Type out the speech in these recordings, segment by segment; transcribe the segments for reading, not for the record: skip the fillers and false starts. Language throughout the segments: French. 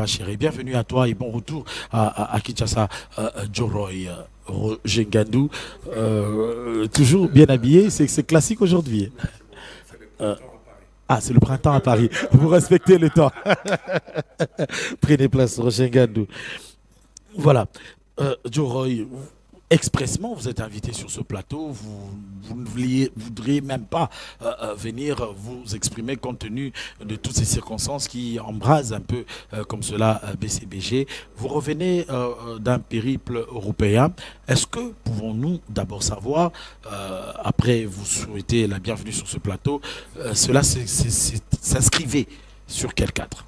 Chéri. Bienvenue à toi et bon retour à Kinshasa, Joroy. Gengandou, toujours bien habillé, c'est classique aujourd'hui. C'est le printemps à Paris. Vous respectez le temps. Prenez place, Roger Gandou. Voilà. Joroy, expressement, vous êtes invité sur ce plateau. Vous ne voudriez même pas venir vous exprimer compte tenu de toutes ces circonstances qui embrasent un peu comme cela BCBG. Vous revenez d'un périple européen. Est-ce que pouvons-nous d'abord savoir, après vous souhaiter la bienvenue sur ce plateau, cela s'inscrivait sur quel cadre?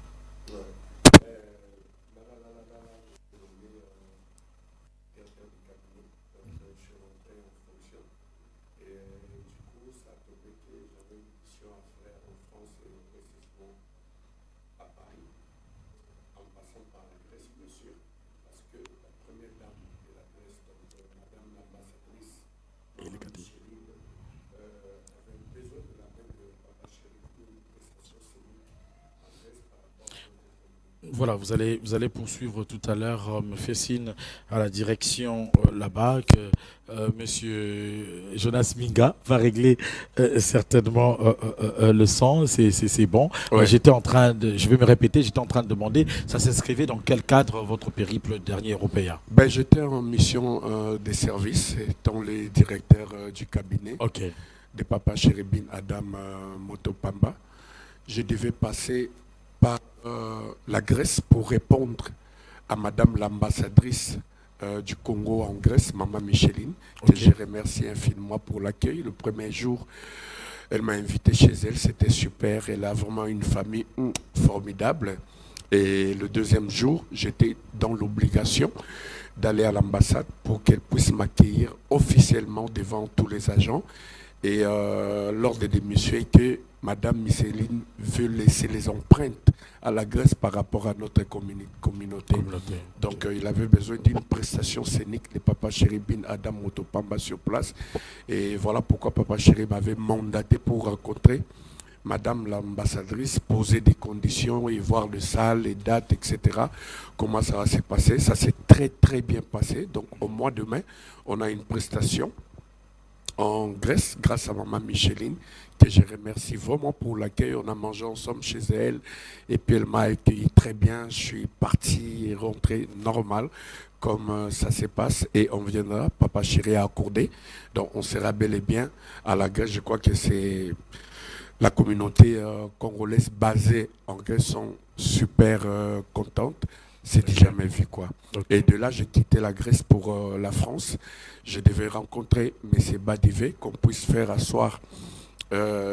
Voilà, vous allez poursuivre tout à l'heure, me fait signe à la direction là-bas que monsieur Jonas Minga va régler certainement le son, c'est bon. Ouais. Je vais me répéter, j'étais en train de demander, ça s'inscrivait dans quel cadre votre périple dernier européen? J'étais en mission des services, étant le directeur du cabinet de Papa Chéri Bin Adam Motopamba. Je devais passer par la Grèce pour répondre à Madame l'ambassadrice du Congo en Grèce, Maman Micheline, que je remercie infiniment pour l'accueil. Le premier jour, elle m'a invité chez elle, c'était super. Elle a vraiment une famille formidable. Et le deuxième jour, j'étais dans l'obligation d'aller à l'ambassade pour qu'elle puisse m'accueillir officiellement devant tous les agents. Et l'ordre des messieurs est que Madame Micheline veut laisser les empreintes à la Grèce par rapport à notre communauté. Donc il avait besoin d'une prestation scénique de Papa Chéri Bin Adam Motopamba sur place. Et voilà pourquoi Papa Chéri m'avait mandaté pour rencontrer Madame l'ambassadrice, poser des conditions et voir le salle, les dates, etc. Comment ça va se passer. Ça s'est très très bien passé. Donc au mois de mai, on a une prestation en Grèce, grâce à Maman Micheline, que je remercie vraiment pour l'accueil. On a mangé ensemble chez elle et puis elle m'a accueilli très bien. Je suis parti et rentré normal comme ça se passe et on viendra. Papa Chéri a accordé. Donc on sera bel et bien à la Grèce. Je crois que c'est la communauté congolaise basée en Grèce sont super contentes. C'est jamais vu quoi. Et de là, j'ai quitté la Grèce pour la France. Je devais rencontrer M. Badivé, qu'on puisse faire asseoir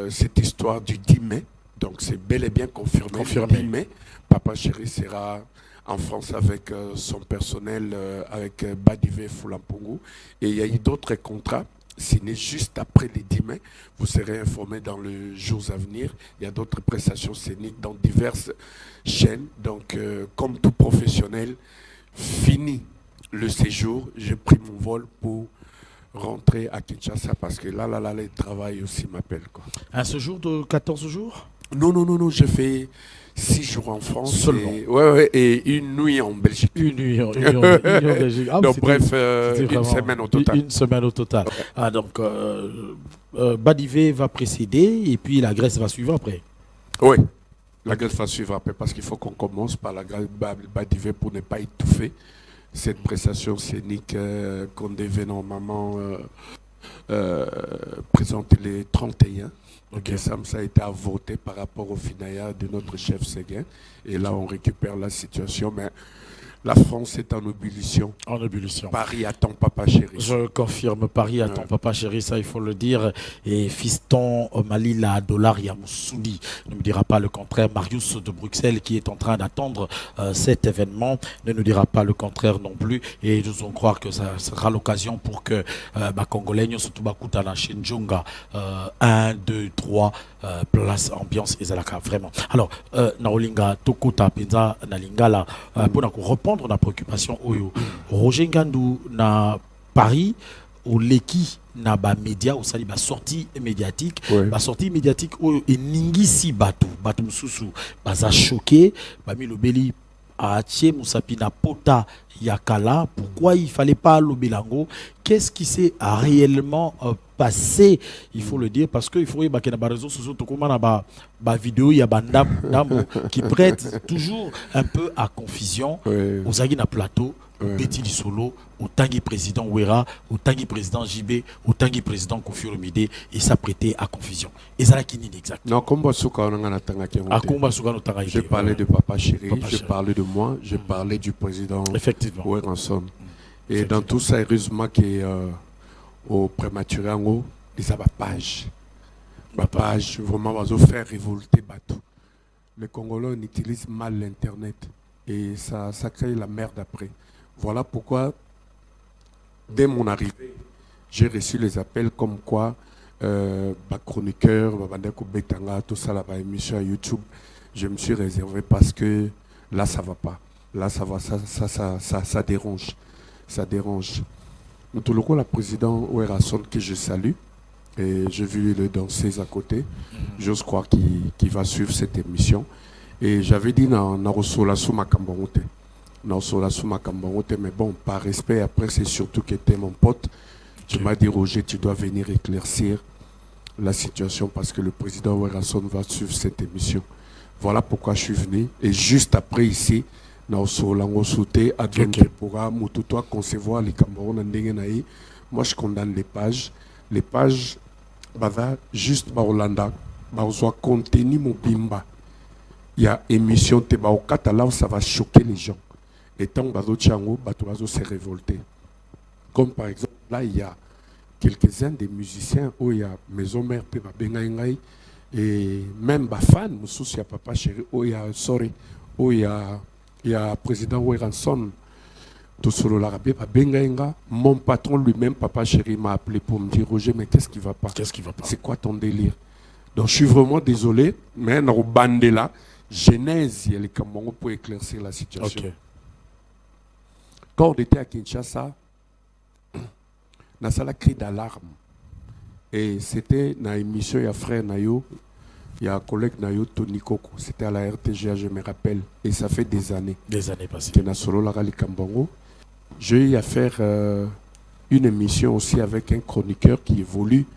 cette histoire du 10 mai. Donc c'est bel et bien confirmé. Le 10 mai, Papa Chéri sera en France avec son personnel, avec Badivé Foulampungu. Et il y a eu d'autres contrats signés juste après les 10 mai. Vous serez informés dans les jours à venir. Il y a d'autres prestations scéniques dans diverses chaînes. Donc, comme tout professionnel, fini le séjour, j'ai pris mon vol pour rentrer à Kinshasa parce que là, le travail aussi m'appelle. Un séjour de 14 jours? Non, j'ai fait 6 jours en France. Seulement. Et une nuit en Belgique. Une nuit en Belgique. Donc bref, une semaine au total. Une semaine au total. Donc, Badivé va précéder et puis la Grèce va suivre après. Oui, la Grèce va suivre après parce qu'il faut qu'on commence par la Grèce Badivé pour ne pas étouffer cette prestation scénique qu'on devait normalement présenter les 31. Ça a été à voter par rapport au FINAIA de notre chef Séguin. Et là, on récupère la situation. Mais la France est en ébullition. En ébullition. Paris attend Papa Chéri. Je confirme, Paris attend Papa Chéri, ça il faut le dire. Et fiston Malila Dollar Yamoussouli ne me dira pas le contraire. Marius de Bruxelles qui est en train d'attendre cet événement ne nous dira pas le contraire non plus. Et nous allons croire que ça sera l'occasion pour que Congolais, surtout Bakutana Shinjonga, 1, 2, 3, place, ambiance et Zalaka, vraiment. Alors, Naolinga, Tokota, Penza, Nalingala, pour répondre à la préoccupation, Roger Ngandou, na Paris, au Leki, na ba média, au sali, ba sortie médiatique, ba sortie médiatique, et Ningisi Batou, Batou Moussou, ba za choqué, ba mi le beli, à Atie Moussapina Pota Yakala, pourquoi il fallait pas l'Obelango? Qu'est-ce qui s'est réellement passé? Il faut le dire, parce qu'il faut y avoir des réseaux sociaux, tout vidéo, il y a Bandam qui prête toujours un peu à confusion. Aux Agui na plateau, Betty Solo, au Tanguy président Ouera, au Tanguy président JB, au Tanguy président Kofi Olomide, et ça prêtait à confusion. Et ça qui n'est exact. Non, comme je parlais de Papa Chéri, je parlais de moi, je parlais du président Oueranson. Et dans tout ça, heureusement qu'au prématuré, ils ont ma page, vraiment, va faire révolter Batou. Les Congolais utilisent mal l'Internet et ça crée la merde après. Voilà pourquoi, dès mon arrivée, j'ai reçu les appels comme quoi, chroniqueur, Betanga, tout ça, la émission à YouTube, je me suis réservé parce que là, ça ne va pas. Là, ça va, ça dérange. Ça dérange. Tout le coup, la présidente Oueranson, que je salue, et j'ai vu le danser à côté, j'ose croire qu'il va suivre cette émission. Et j'avais dit, mais bon, par respect, après c'est surtout que tu es mon pote. Tu m'as dit, Roger, tu dois venir éclaircir la situation parce que le président Oueranson va suivre cette émission. Voilà pourquoi je suis venu. Et juste après ici, moi je condamne les pages. Les pages, juste Hollanda, contenu mon bimba. Il y a émission, là ça va choquer les gens. Et tant que se révolter. Comme par exemple, là, il y a quelques-uns des musiciens où il y a Maison Mère, et même fans, il y a Papa Chéri, où il y a Sorry, où il y a président Oueranson. Mon patron lui-même, Papa Chéri, m'a appelé pour me dire, Roger, mais qu'est-ce qui ne va pas? C'est quoi ton délire? Donc je suis vraiment désolé, mais dans le bandela, Genèse, il y a les Camerounais pour éclaircir la situation. Okay. Quand on était à Kinshasa, on a cri d'alarme. Et c'était dans l'émission, il y a frère Nayo, il y a un collègue Nayo, Tony Koko. C'était à la RTGA, je me rappelle. Et ça fait des années. Des années passées. J'ai eu à faire une émission aussi avec un chroniqueur qui évolue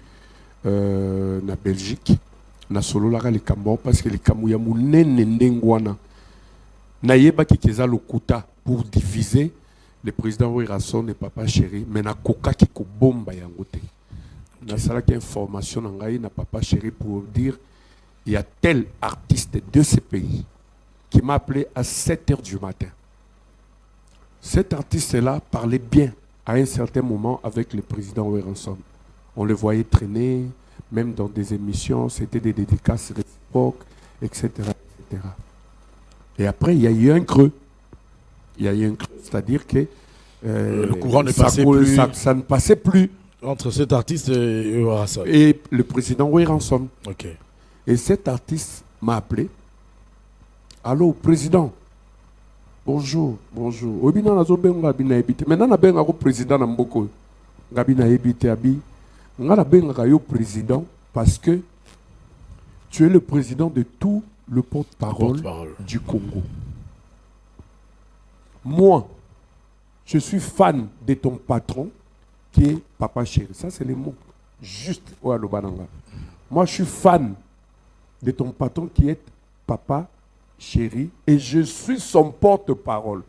en Belgique. Na solo la les Cambon parce que les Kamouya mounene ndengwana. Naïeba qui keza lokuta pour diviser le président Oueranson et Papa Chéri, mais na koka qui ko bomba yangote. Na sala qui information na Papa Chéri pour dire il y a tel artiste de ce pays qui m'a appelé à 7h du matin. Cet artiste-là parlait bien à un certain moment avec le président Oueranson. On le voyait traîner, même dans des émissions, c'était des dédicaces réciproques, etc., etc. Et après, il y a eu un creux. C'est-à-dire que le courant ne passait plus. Ça ne passait plus. Entre cet artiste et Oueranson. Et le président Oueranson. Ok. Et cet artiste m'a appelé. Allô, président. Bonjour, bonjour. Maintenant, le président Namboko. Président parce que tu es le président de tout le porte-parole du Congo. Moi, je suis fan de ton patron qui est Papa Chéri. Ça, c'est les mots juste. Moi, je suis fan de ton patron qui est Papa Chéri et je suis son porte-parole.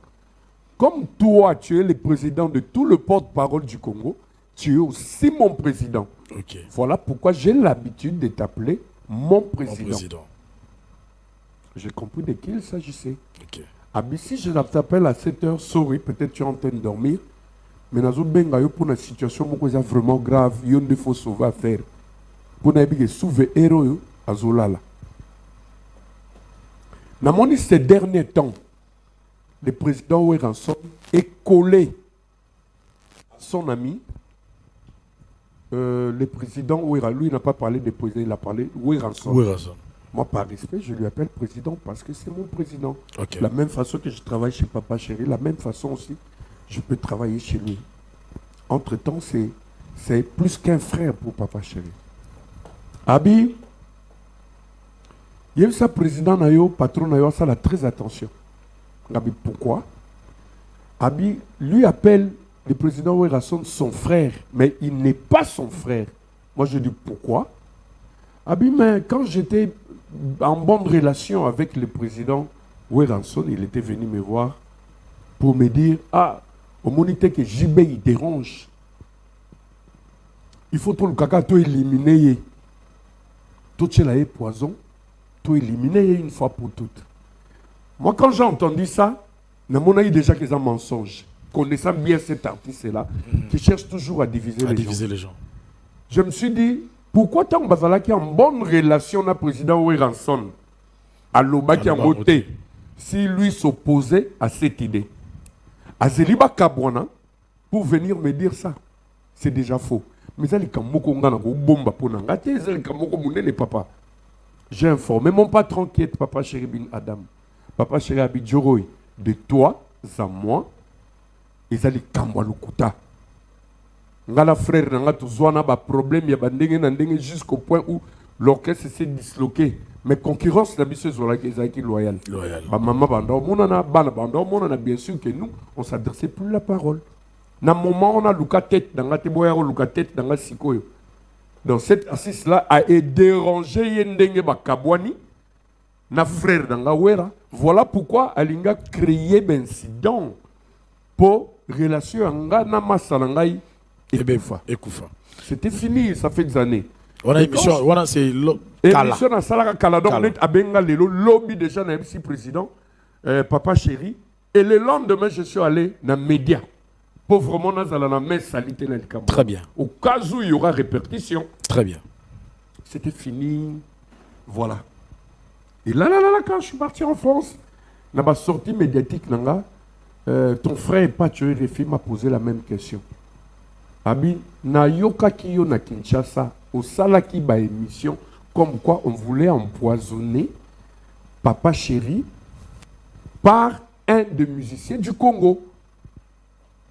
Comme toi, tu es le président de tout le porte-parole du Congo, tu es aussi mon président. Okay. Voilà pourquoi j'ai l'habitude de t'appeler mon président. J'ai compris de qui il s'agissait. Okay. Si je t'appelle à 7h, sorry, peut-être tu es en train de dormir, mais pour une situation vraiment grave, il y a des faut sauver à faire. Pour sauver héros à Zolala. Dans ces derniers temps, le président Oueranson est collé à son ami. Le président Oueranson, lui, n'a pas parlé de président, il a parlé Oueranson. Moi, par respect, je lui appelle président parce que c'est mon président. Okay. La même façon que je travaille chez Papa Chéri, la même façon aussi, je peux travailler chez lui. Entre-temps, c'est plus qu'un frère pour Papa Chéri. Abi, il y a eu ça, président Nayo, patron Nayo, ça a très attention. Abi, pourquoi? Abi lui appelle le président Ouerasson son frère, mais il n'est pas son frère. Moi, je dis pourquoi? Abi, mais quand j'étais en bonne relation avec le président Ouerasson, il était venu me voir pour me dire, ah, au monité que JB il dérange. Il faut tout le caca, tout éliminer. Tout le poison, tout éliminer une fois pour toutes. Moi, quand j'ai entendu ça, je me suis déjà que c'est un mensonge. Connaissant bien cet artiste-là, qui cherche toujours à diviser les gens. Je me suis dit, pourquoi tant Bazala qui a une bonne relation avec le président Ouerasson, à l'Oba qui a voté, si lui s'opposait à cette idée? Azeliba Kabwana, pour venir me dire ça, c'est déjà faux. Mais ça, j'ai informé mon patron qui est Papa Chéri Bin Adam. Papa Chéri Abidjoroy, de toi à moi, et ça les Kamwalukuta. Ngala frère, n'a pas problème, il y a jusqu'au point où l'orchestre s'est disloqué. Mais concurrence, la mission est loyale. Maman, bien sûr que nous, on ne s'adressait plus la parole. Dans le moment où on a la tête dans la tête dans la sikoyo. Donc cette assise-là a dérangé Yendenge Bakabwani, na frère dans la Wera. Voilà pourquoi Alinga créé un incident pour relation anga na masalangai et Befa. C'était fini, ça fait des années. On a émission, on c'est émission na salaka kala donc on est à Benga le lobby déjà na MC président Papa Chéri et le lendemain je suis allé dans média. Pauvrement, nous allons la main salité dans le Cameroun. Très bien. Au cas où il y aura répercussion. Très bien. C'était fini. Voilà. Et là, quand je suis parti en France, dans ma sortie médiatique, ton frère Patchoui Refi m'a posé la même question. Abi, na yoka kiyo na Kinshasa, au salaki ba émission, comme quoi on voulait empoisonner Papa Chéri par un des musiciens du Congo.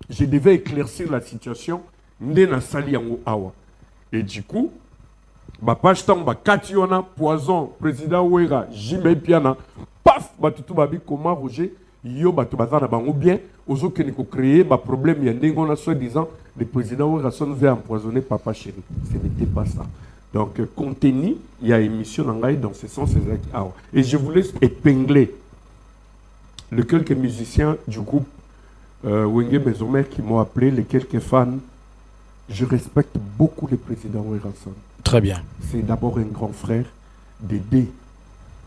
Je devais éclaircir la situation. Et du coup, page tamba Kationa, poison, président Ouera, Jimé Piana, paf, batutu babi comment Roger, yo batu bazana bango bien, ozo que nous créer ba problème yandengona soi-disant le président Ouera son veut empoisonner Papa Chéri. Ce n'était pas ça. Donc contenu, il y a émission dans ce sens awa. Et je voulais épingler le quelques musiciens du groupe Wenge Bezomer qui m'ont appelé, les quelques fans. Je respecte beaucoup le président Ouerasson. Très bien. C'est d'abord un grand frère d'aider.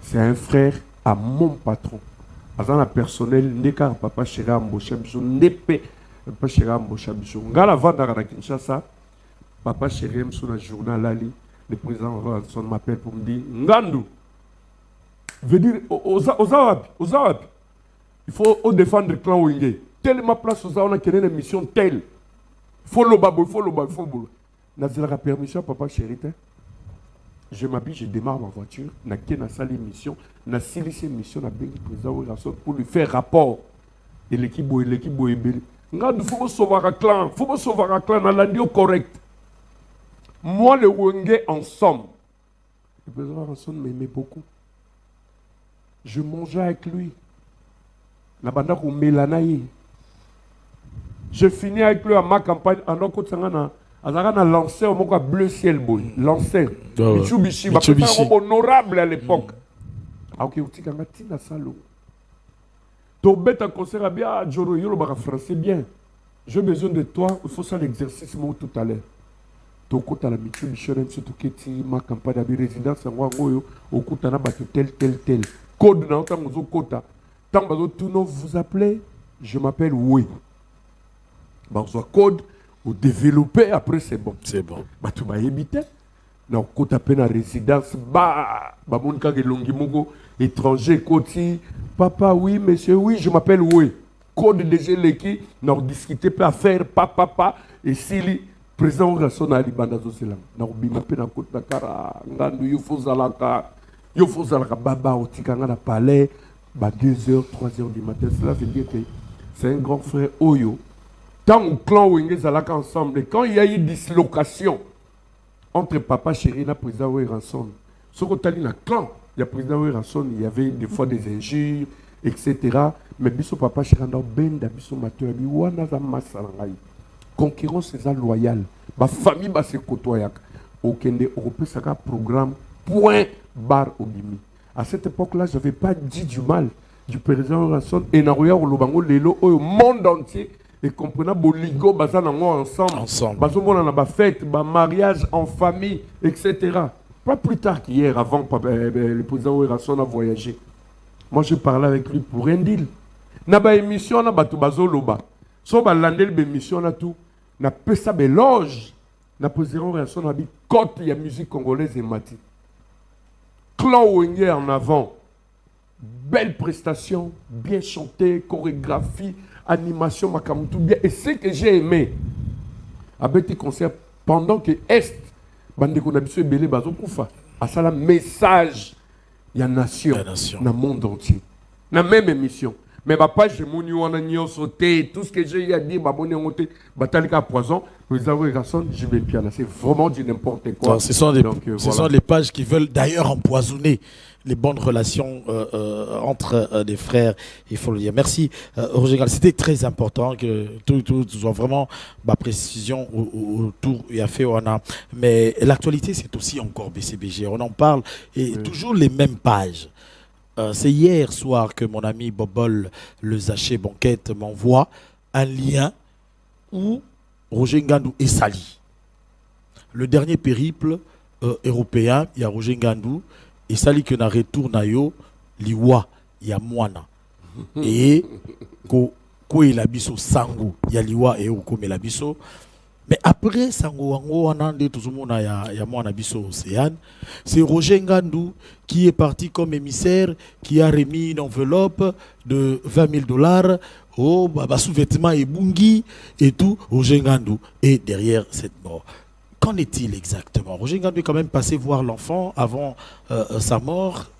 C'est un frère à mon patron. Dans la personnel, Ndeka Papa Chéra Mboshabiso, Ndepe Papa Chéra Mboshabiso. Ngala Vanda à Kinshasa, Papa Chéra sur le journal Ali, le président Ouerasson m'appelle pour me dire Ngandou, veut dire Ozawapi, il faut défendre le clan Wenge. Telle ma place on a créé une mission telle. Faut le babo. N'a permission Papa Chéri. Je m'habille, je démarre ma voiture, n'a qu'une salle émission, n'a silissé mission na bengi président Ouerasson pour lui faire rapport. Et l'équipe est belle. Ngad faut sauver un clan, na landio correct. Moi le Wenge ensemble. Le président Ouerasson m'aimait beaucoup. Je mangeais avec lui. La banda ko melanaye. Je finis avec lui à ma campagne en Oko Tsangana. Azarana lancé au Moka bleu ciel boy. Lancé. Mitsubishi. Honorable à l'époque. Ah ok, outi kanga tina salo. To bête un concert à bien, Joro Yolo Bara français bien. J'ai besoin de toi, il faut ça l'exercice moi tout à l'heure. To kota la Mitsubishi, surtout keti ma campagne à résidence en Wangoyo, au Koutana batu tel. Code na autant nous kota. Tant bazo tout nom vous appelez, je m'appelle Oui. Bah, on code ou développer après c'est bon. C'est bon. Bah tu vas éviter. Non, quand tu as résidence, bah mon cas longi mongo étranger côté papa oui monsieur oui je m'appelle oui. Code déjà l'équipe non discuter pas faire papa et si le président Ouerasson ali bandazo selam. Non bima pe na côte Dakar ngandu yo fozalaka baba otikanga na palais bah 2h 3h du matin cela veut dire que c'est un grand frère Oyo. Tant au clan Wenge Zalaka ensemble, et quand il y a eu dislocation entre Papa Chéri et le président Ouerasson, ce qu'on a dit dans le clan, il y a président Ouerasson, il y avait des fois des injures, etc. Mais biso papa chiranda benda biso mato bi wana za masalangai. Concurrence est loyale. Ma famille va se côtoyer. Okende Européen programme point bar obimi. À cette époque-là, je n'avais pas dit du mal du président Rasson et Naroya ou Lobango Lelo au monde entier. Et comprenant Boligo, Bazan ensemble. Bazomona na ba fête, ba mariage en famille, etc. Pas plus tard qu'hier, avant le président Rasson a voyagé. Moi, je parlais avec lui pour un deal. Na ba émission na batu bazoloba. So ba landel be émission na tout. Na pesa beloge. Na président Rasson a dit côte ya musique congolaise et mati. Clan Wenge en avant. Belle prestation, bien chanté, chorégraphie, animation, makamutu bien. Et ce que j'ai aimé, avec tes concerts, pendant que Est, bande qu'on a besoin de belé bazo koufa, à ça la message, il y a nation, dans le monde entier, dans la même émission. Mais ma page de mon on a sauté, tout ce que j'ai à dire, ma bonne monté, batalika poison, les avoués garçons, je vais bien, c'est vraiment du n'importe quoi. Ce sont les pages qui veulent d'ailleurs empoisonner les bonnes relations entre des frères, il faut le dire. Merci Roger Gal, c'était très important que tout soit vraiment ma précision autour il y a fait mais l'actualité c'est aussi encore BCBG, on en parle et toujours les mêmes pages. C'est hier soir que mon ami Bobol le Zaché Banquette m'envoie un lien où Roger Ngandou est sali. Le dernier périple européen, il y a Roger Ngandou et sali que na retour na yo liwa ya mwana et ko il abiso sango ya liwa et ko melabiso. Mais après sango wango anande tout le monde ya mwana biso Océane, c'est Roger Ngandou qui est parti comme émissaire, qui a remis une enveloppe de $20,000 au sous-vêtements et bungi et tout. Roger Ngandou est derrière cette mort. Qu'en est-il exactement? Roger Ngandou est quand même passé voir l'enfant avant sa mort.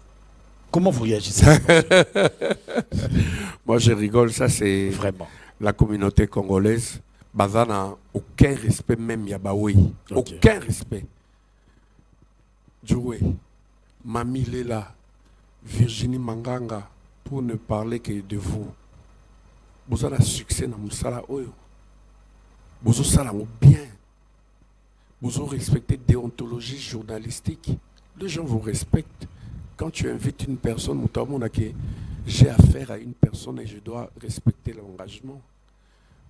Comment vous réagissez? Moi je rigole, ça c'est vraiment la communauté congolaise. Bazana, aucun respect même Yabaoui. Okay. Aucun respect. Joué. Mami Lela, Virginie Manganga, pour ne parler que de vous. Vous avez un succès dans Moussala Oyo. Vous avez bien. Vous avez respecté la déontologie journalistique. Les gens vous respectent. Quand tu invites une personne, j'ai affaire à une personne et je dois respecter l'engagement.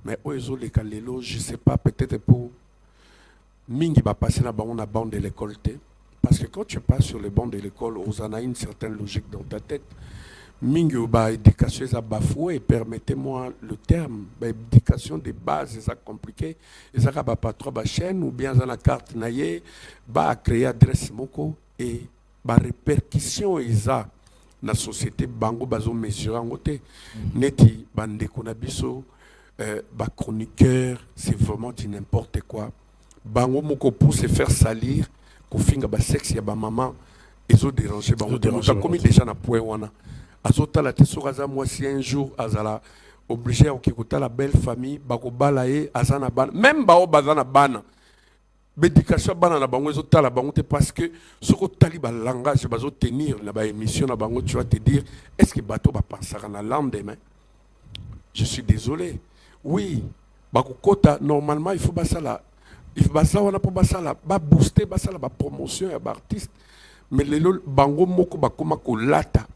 Mais je ne sais pas, peut-être pour Mingi va passer dans la bande de l'école. Parce que quand tu passes sur les bancs de l'école, on a une certaine logique dans ta tête. Mingi va éducation à bafouer, permettez-moi le terme, éducation de base, c'est compliqué. Ils n'ont pas trois chaînes ou bien dans la carte naïe, va créer adresse moko et va répercussion ils ont la société bango bazo mesurer en côté. Neti bande konabiso. Chroniqueur, c'est vraiment du n'importe quoi. Bango moko pour se faire salir, ko finga ba sexe ya ba maman, ils ont dérangé bango. T'as commis déjà na point wana. Azota la tesoraza moi si un jour azala obligé à okikuta la belle famille, bako balaye azana ban, même bao bazana bana. Bédication bana na bango ezota la bango parce que ce que taliba langage bazo tenir la ba émission na bango, tu vas te dire est-ce que bateau va passer na lendemain? Je suis désolé. Oui, bakukota normalement il faut basala, il faut basala on a pas basala, ba booster basala ba promotion ya artiste, mais les bango moko bakoma ko lata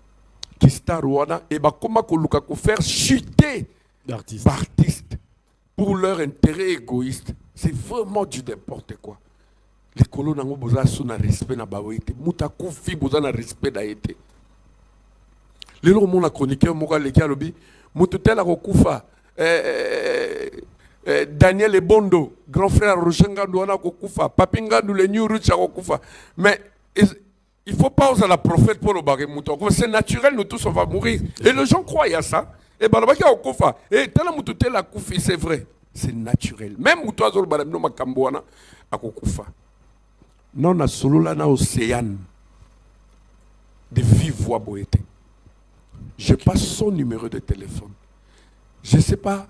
qui star wana et bakoma ko luka ko faire chuter d'artistes pour leur intérêt égoïste. C'est vraiment du n'importe quoi. Les colons n'ont pas besoin de respect na baoite, mutaku fi besoin de respect d'aïté. Les gens mon chroniqueur moka leki alobi mututel akokufa. Daniel Ebondo, grand frère Roger Ngandou a kokufa, Papi Ngandou le New Rich a kokufa. Mais il ne faut pas oser la prophète pour le barrer mouton. C'est naturel, nous tous on va mourir. Et les gens croient à ça. Et balabaki a kokufa. Et tel mouton tel a koufi, c'est vrai. C'est naturel. Même mouton azol balabino makambouana a kokufa. Non na solo là na océane de vive voix boété. Je passe son numéro de téléphone. Je ne sais pas,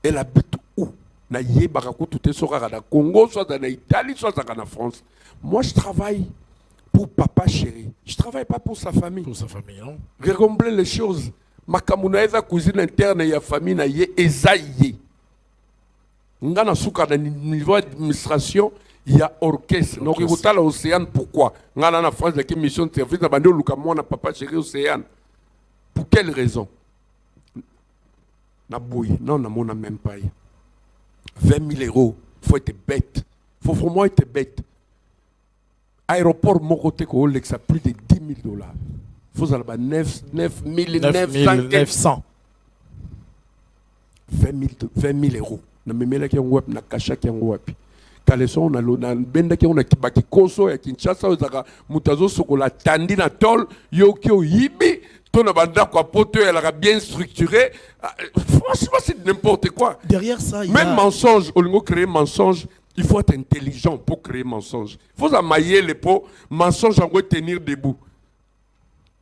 elle habite où? Na Yébarakou, tout est sur le Congo, soit en Italie, soit en France. Moi, je travaille pour papa chéri. Je ne travaille pas pour sa famille. Pour sa famille, non? Récombler les choses. makamuna eza cuisine interne ya famille na ye ezaye ngana suka na niveau administration il y a orchestre donc il faut l'Océane pourquoi ngana na France la mission de service na bande luka mwana papa chéri Océane pour quelle raison na boui non na mona même pas 20 000 euros faut être bête faut vraiment être bête aéroport Mokote ko Lexa plus de 10 000 $. Faut aller 9 900 20 000 euros. Na memela ki ngwap na kasha ki ngwap. Kaleson na lo na benda ki on a kibaki koso ya Kinshasa ozaka mutazo sokola tandi na tol yo ki oyibi to na banda kwa poto elle a bien structuré. Franchement c'est n'importe quoi. Derrière ça il y a même mensonge, au lieu de créer mensonge, il faut être intelligent pour créer mensonge. Il faut amailler les pots, mensonge en tenir debout.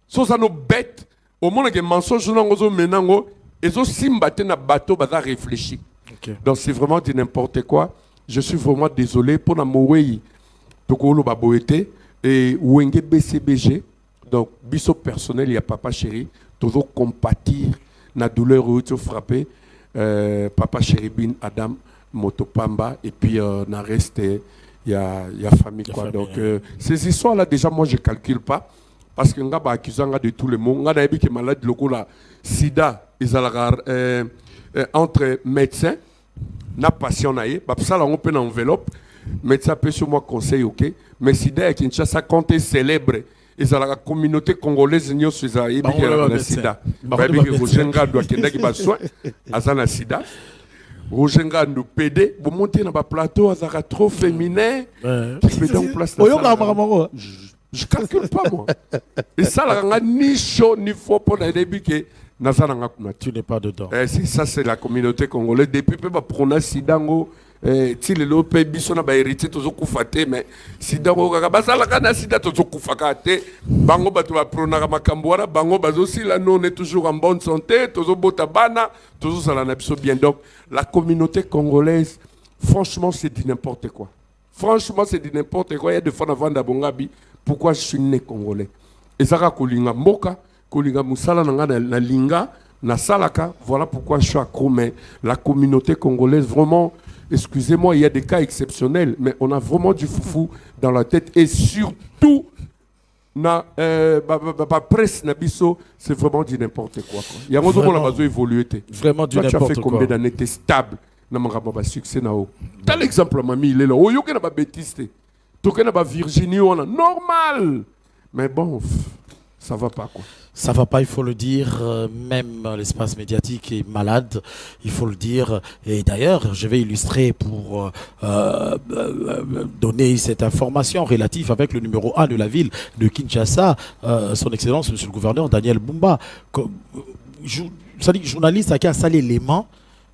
So ça nous bête au moment que mensonge nous avons maintenant et aussi mbaté na bateau baza réfléchir. Donc c'est vraiment du n'importe quoi. Je suis vraiment désolé pour la mourir tokolo baboete et wenge BCBG. Donc biso personnel il y a papa chéri toujours compatir na douleur où tu frappé papa chéri bin Adam Motopamba et puis na reste il y a famille quoi. Donc ces histoires là déjà moi je calcule pas. Parce que nga ba accusanga de tout le monde nga na que malade lokola sida ezalaka entre médecins na patient na ye ba ça là on peut une enveloppe médecin peut sur moi conseil OK mais sida à Kinshasa compte célèbre ezalaka communauté congolaise nyoso ezali que sida ba bi que Rojenga doit kenda ki ba soin azana sida Rojenga nous PD vous montez na ba plateau azaka trop féminin qui met en place je calcule pas moi. Et ça, là, ni chaud ni faux pour les débuts que tu n'es pas dedans. Ça, c'est la communauté congolaise. Depuis peu, prona sidango, si le lopé biso na ba hérité tozo kufate, mais sidango kaka la kana sida tozo kufakate, bango batu ba prona makamboara, bango bazo si là nous on est toujours en bonne santé, tozo botabana, tozo sala na biso bien. Donc la communauté congolaise, franchement, c'est du n'importe quoi. Franchement, c'est du n'importe quoi. Il y a des fois avant d'abongabi. Pourquoi je suis né congolais? Et ça, kolinga mboka, kolinga musala na linga, na salaka. Voilà pourquoi je suis accro. Mais la communauté congolaise, vraiment, excusez-moi, il y a des cas exceptionnels, mais on a vraiment du foufou dans la tête. Et surtout, na presse nabiso, c'est vraiment du n'importe quoi. Il y a vraiment évolué. Vraiment du n'importe quoi. Tu as fait combien d'années? Tu es stable. Na mangaba succès na o. T'as l'exemple mami, il est là. Oh yo na ba bêtise. Tout na ba Virginie on a normal. Mais bon, ça va pas quoi. Ça va pas, il faut le dire. Même l'espace médiatique est malade, il faut le dire. Et d'ailleurs, je vais illustrer pour donner cette information relative avec le numéro 1 de la ville de Kinshasa, son Excellence, Monsieur le Gouverneur Daniel Bumba. Journaliste qui a salé l'élément,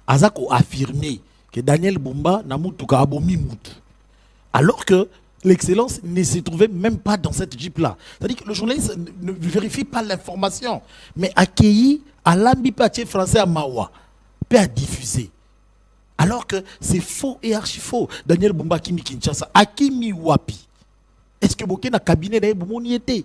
Azako a affirmé que Daniel Bumba n'a mutuka abomi mutu. Alors que l'Excellence ne se trouvait même pas dans cette jeep-là. C'est-à-dire que le journaliste ne vérifie pas l'information, mais accueilli à l'ambipaché français à Mawa, peut à diffuser. Alors que c'est faux et archi-faux. Daniel Bumba Kimi Kinshasa, Akimi Wapi. Est-ce que Boké n'a cabinet d'ailleurs y était?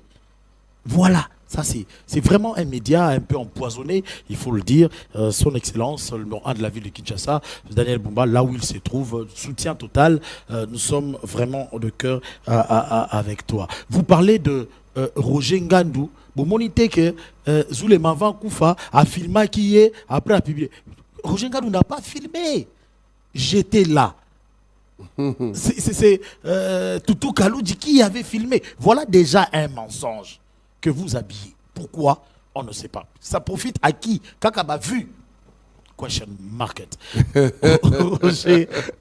Voilà. Ça, c'est vraiment un média un peu empoisonné, il faut le dire. Son Excellence, le numéro 1 de la ville de Kinshasa, Daniel Bumba, là où il se trouve, soutien total. Nous sommes vraiment de cœur avec toi. Vous parlez de Roger Ngandou. Vous monitez que Zulema Van Koufa a filmé qui est après a publié. Roger Ngandou n'a pas filmé. J'étais là. C'est Toutou Kaloudji qui avait filmé. Voilà déjà un mensonge que vous habillez. Pourquoi? On ne sait pas. Ça profite à qui? Kakaba vu. Question market.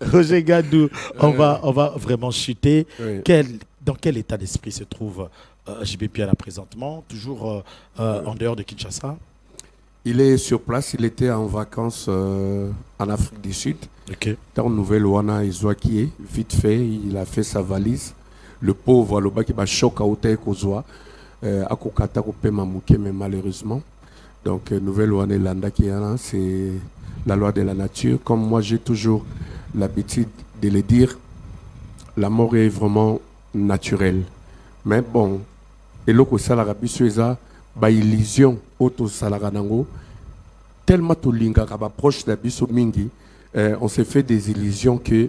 Roger Ngandou, on va vraiment chuter. Oui. Dans quel état d'esprit se trouve JB Piala présentement? Toujours en dehors de Kinshasa? Il est sur place. Il était en vacances en Afrique du Sud. Okay. Dans Nouvelle-Ouana, Izouakie, vite fait, il a fait sa valise. Le pauvre, le bas qui va choquer à Otaï Kozoa. Mais malheureusement donc Nouvelle-Ouane Landa qui c'est la loi de la nature. Comme moi j'ai toujours l'habitude de le dire, la mort est vraiment naturelle, mais bon et l'autre ça l'Arabie Suéza ba illusion auto salaganango tellement to linga ka ba proche de biso mingi on s'est fait des illusions que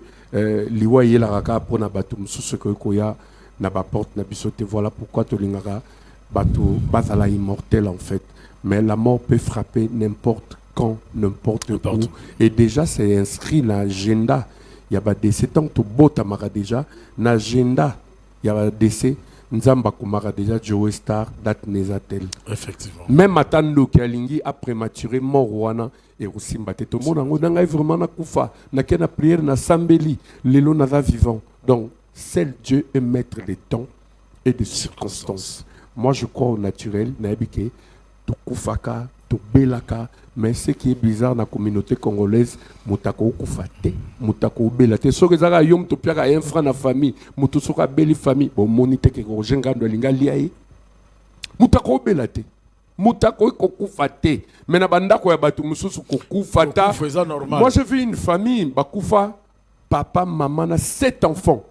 liwa yela raka pona batu mususu ko koya na ba porte na biso te. Voilà pourquoi to linga batu bazala immortel en fait, mais la mort peut frapper n'importe quand, n'importe où, et déjà c'est inscrit dans l'agenda. Il y a des décès tant que bota mara déjà dans l'agenda, il y a des décès Nzamba Kumara déjà Joe Star date nezatel. Effectivement. Même Atando Kalingi a prématuré mort wana et aussi mbaté tout le monde n'a vraiment na kufa na kena prière na sambeli lelo na va vivant. Donc seul Dieu est maître des temps et des circonstances. Moi je crois au naturel na ebike to kufaka to belaka, mais ce qui est bizarre dans la communauté congolaise, mutako kufate, mutako belate. So que ça yom to piaka un frère na famille, mutu soka beli famille, bon monite ke ko jenga ndo linga liaye. Mutako belate. Mutako ko kufate. Mais na banda ko ya batu mususu ko kufata. Moi j'ai vu une famille bakufa papa maman na 7 enfants.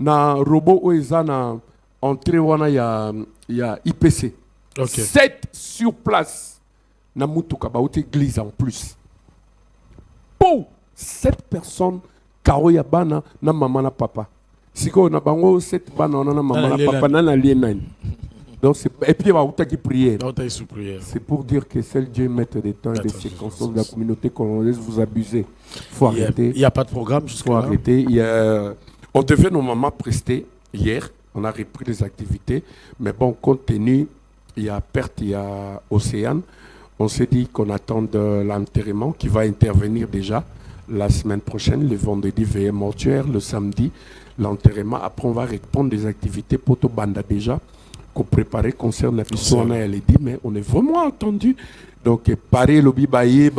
Na robot oeza na entrée wana ya IPC. Okay. 7 sur place. Na mutuka ba église en plus. Pour 7 personnes karoya bana na maman na papa. Siko na bango 7 bana na maman na papa na lien. Donc c'est et puis ba uta qui prière. C'est pour dire que seul Dieu maître des temps et des circonstances de la communauté congolaise, vous abusez. Faut arrêter. Il y a pas de programme jusqu'à là. Faut arrêter. On devait normalement prester hier, on a repris les activités, mais bon compte tenu il y a perte, il y a Océane. On s'est dit qu'on attend de l'enterrement qui va intervenir déjà la semaine prochaine, le vendredi veillée mortuaire, le samedi l'enterrement. Après on va répondre des activités pour tout banda déjà qu'on préparait concerne la personne. On a dit mais on est vraiment entendu. Donc pareil lobby baillé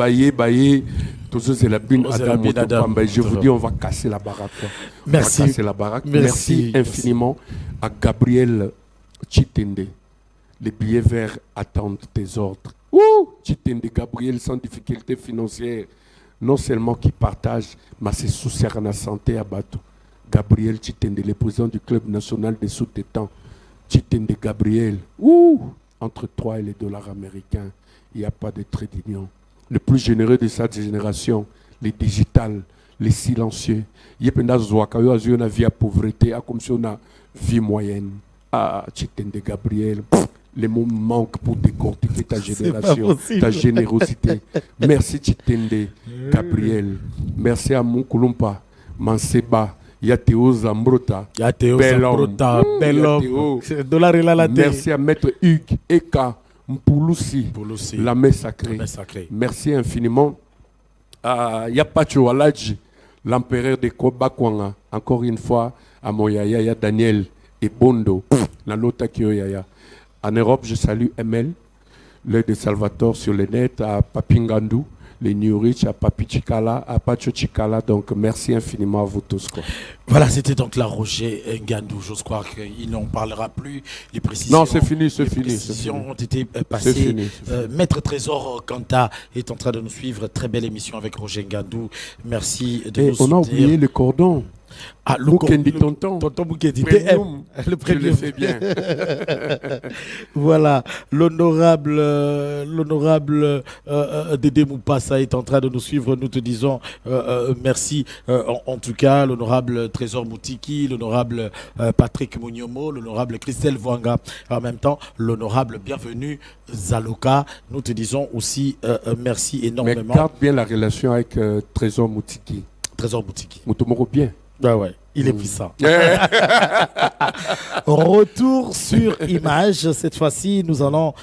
tout ça c'est la bune Adam. Je vous dis on va casser la baraque. Merci. On va casser la baraque. Merci infiniment à Gabriel Chitende. Les billets verts attendent tes ordres. Ouh, Chitende Gabriel sans difficulté financière, non seulement qui partage, mais c'est souci à la santé à Bato. Gabriel Chitende, le président du club national des sous-tétans. Chitende Gabriel, ouh, entre 3 et les dollars américains, il n'y a pas de trait d'union. Le plus généreux de cette génération, les digital, les silencieux. Il y a des gens qui ont une vie à pauvreté, comme si on a vie moyenne. Ah, Chitende Gabriel. Les mots manquent pour décortiquer ta génération, ta générosité. Merci Chitende, Gabriel. Merci à Moukoulumpa, Manseba, Yateo Zambrota. Bel homme. Merci à Maître Hugues, Eka, Mpouloussi, la messe sacrée. Merci infiniment à Yapacho Aladji, l'empereur de Kobakwanga. Encore une fois, à Moyaya, Daniel et Bondo, la nota Kyoyaya. En Europe, je salue ML, l'œil de Salvatore sur le net, à Papingandou, les New Rich, à Papi Chikala, à Pacho Chikala. Donc, merci infiniment à vous tous. Quoi. Voilà, c'était donc là Roger Ngandou. Je crois qu'il n'en parlera plus. Les précisions, non, c'est fini, c'est fini. Les précisions ont été passées. Fini. Maître Trésor Kanta est en train de nous suivre. Très belle émission avec Roger Ngandou. Merci de nous soutenir. On a oublié le cordon. Ah, le tonton Boukendi, PM, le premier. Je le fais bien. Voilà, l'honorable Dédé Moupassa est en train de nous suivre. Nous te disons merci. En tout cas, l'honorable Trésor Moutiki, l'honorable Patrick Mouniomo, l'honorable Christelle Voanga. En même temps, l'honorable bienvenue Zaloka. Nous te disons aussi merci énormément. Mais garde bien la relation avec Trésor Moutiki. Trésor Moutiki. Moutomoro bien. Ah ouais, il est puissant. Retour sur Image. Cette fois-ci, nous allons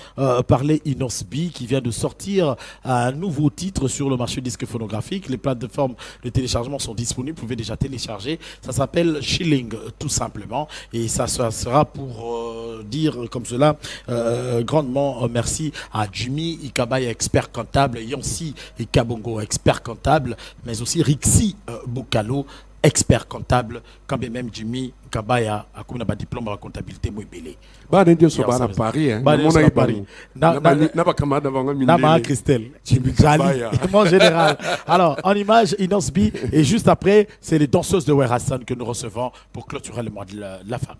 parler Inosbi qui vient de sortir un nouveau titre sur le marché disque phonographique. Les plateformes de téléchargement sont disponibles. Vous pouvez déjà télécharger. Ça s'appelle Shilling, tout simplement. Et ça sera pour dire comme cela grandement merci à Jimmy Ikabaya, expert comptable, Yancy Ikabongo, expert comptable, mais aussi Rixi Bukalo, expert comptable, quand même Jimmy Kabaya a comme un diplôme en comptabilité Mouibélé. Bah on est sur Paris hein. Paris. Nama Christelle. Jimmy Kabaya. Mon général. Alors en image Inosbi et juste après c'est les danseuses de Wer Hassan que nous recevons pour clôturer le mois de la femme.